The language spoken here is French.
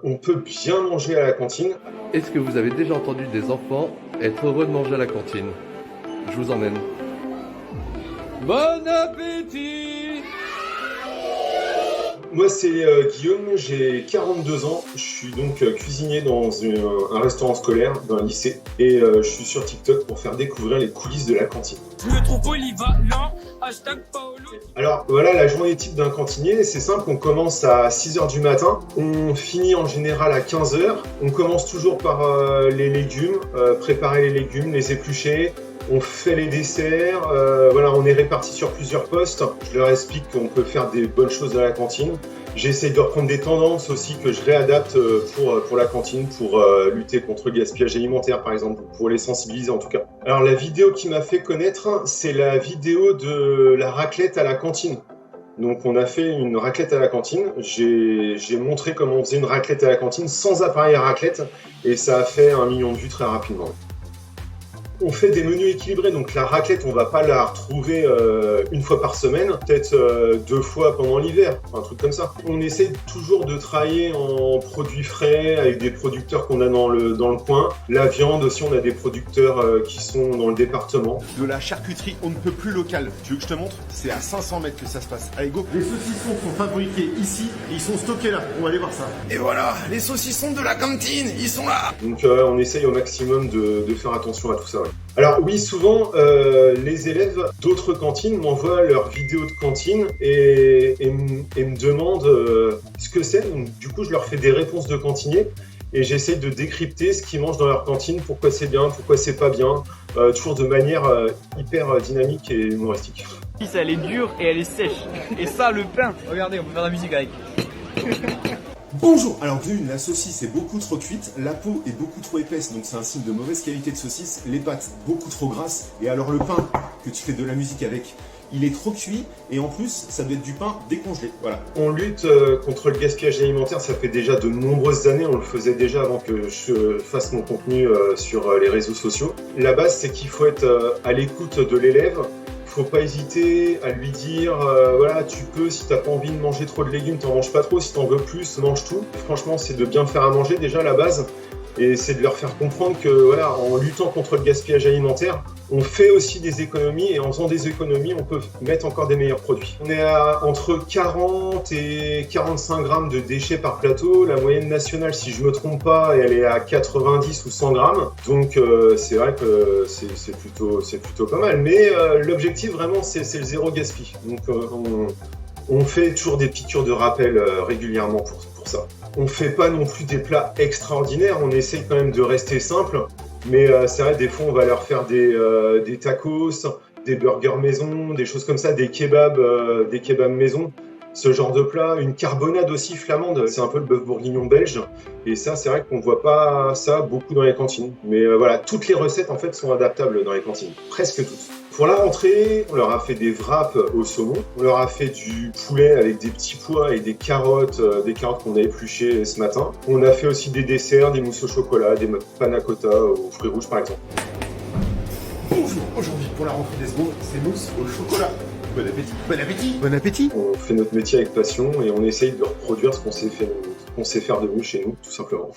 On peut bien manger à la cantine. Est-ce que vous avez déjà entendu des enfants être heureux de manger à la cantine? Je vous emmène. Bon appétit! Moi, c'est Guillaume, j'ai 42 ans. Je suis donc cuisinier dans un restaurant scolaire, dans un lycée. Et je suis sur TikTok pour faire découvrir les coulisses de la cantine. Je me trouve polyvalent, hashtag Paolo. Alors voilà, la journée type d'un cantinier, c'est simple, on commence à 6h du matin, on finit en général à 15h. On commence toujours par les légumes, préparer les légumes, les éplucher. On fait les desserts, voilà, on est répartis sur plusieurs postes. Je leur explique qu'on peut faire des bonnes choses à la cantine. J'essaye de reprendre des tendances aussi que je réadapte pour la cantine, pour lutter contre le gaspillage alimentaire par exemple, pour les sensibiliser en tout cas. Alors la vidéo qui m'a fait connaître, c'est la vidéo de la raclette à la cantine. Donc on a fait une raclette à la cantine, j'ai montré comment on faisait une raclette à la cantine sans appareil à raclette et ça a fait 1 million de vues très rapidement. On fait des menus équilibrés, donc la raclette, on va pas la retrouver une fois par semaine, peut-être 2 fois pendant l'hiver, un truc comme ça. On essaie toujours de travailler en produits frais, avec des producteurs qu'on a dans le coin. La viande aussi, on a des producteurs qui sont dans le département. De la charcuterie on ne peut plus locale. Tu veux que je te montre? C'est à 500 mètres que ça se passe. Allez, go! Les saucissons sont fabriqués ici, et ils sont stockés là. On va aller voir ça. Et voilà, les saucissons de la cantine, ils sont là! Donc on essaye au maximum de faire attention à tout ça. Ouais. Alors oui, souvent, les élèves d'autres cantines m'envoient leurs vidéos de cantine et me demandent ce que c'est. Donc, du coup, je leur fais des réponses de cantiniers et j'essaye de décrypter ce qu'ils mangent dans leur cantine, pourquoi c'est bien, pourquoi c'est pas bien, toujours de manière hyper dynamique et humoristique. Elle est dure et elle est sèche. Et ça, le pain. Regardez, on peut faire de la musique avec. Bonjour! Alors d'une, la saucisse est beaucoup trop cuite, la peau est beaucoup trop épaisse, donc c'est un signe de mauvaise qualité de saucisse, les pâtes beaucoup trop grasses, et alors le pain que tu fais de la musique avec, il est trop cuit, et en plus, ça doit être du pain décongelé, voilà. On lutte contre le gaspillage alimentaire, ça fait déjà de nombreuses années, on le faisait déjà avant que je fasse mon contenu sur les réseaux sociaux. La base, c'est qu'il faut être à l'écoute de l'élève. Faut pas hésiter à lui dire voilà, tu peux, si t'as pas envie de manger trop de légumes, t'en manges pas trop, si t'en veux plus, mange tout. Franchement, c'est de bien faire à manger déjà la base, et c'est de leur faire comprendre que voilà, en luttant contre le gaspillage alimentaire, on fait aussi des économies, et en faisant des économies, on peut mettre encore des meilleurs produits. On est à entre 40 et 45 grammes de déchets par plateau. La moyenne nationale, si je me trompe pas, elle est à 90 ou 100 grammes. Donc c'est vrai que c'est plutôt pas mal. Mais l'objectif vraiment, c'est le zéro gaspille. Donc on fait toujours des piqûres de rappel régulièrement pour ça. On fait pas non plus des plats extraordinaires, on essaye quand même de rester simple. Mais c'est vrai, des fois, on va leur faire des tacos, des burgers maison, des choses comme ça, des kebabs maison. Ce genre de plat, une carbonade aussi flamande, c'est un peu le bœuf bourguignon belge. Et ça, c'est vrai qu'on voit pas ça beaucoup dans les cantines. Mais voilà, toutes les recettes, en fait, sont adaptables dans les cantines. Presque toutes. Pour la rentrée, on leur a fait des wraps au saumon. On leur a fait du poulet avec des petits pois et des carottes qu'on a épluchées ce matin. On a fait aussi des desserts, des mousses au chocolat, des panna cotta aux fruits rouges par exemple. Bonjour! Aujourd'hui, pour la rentrée des secondes, c'est mousse au chocolat. Bon appétit! Bon appétit! Bon appétit! On fait notre métier avec passion et on essaye de reproduire ce qu'on sait faire de mieux chez nous, tout simplement.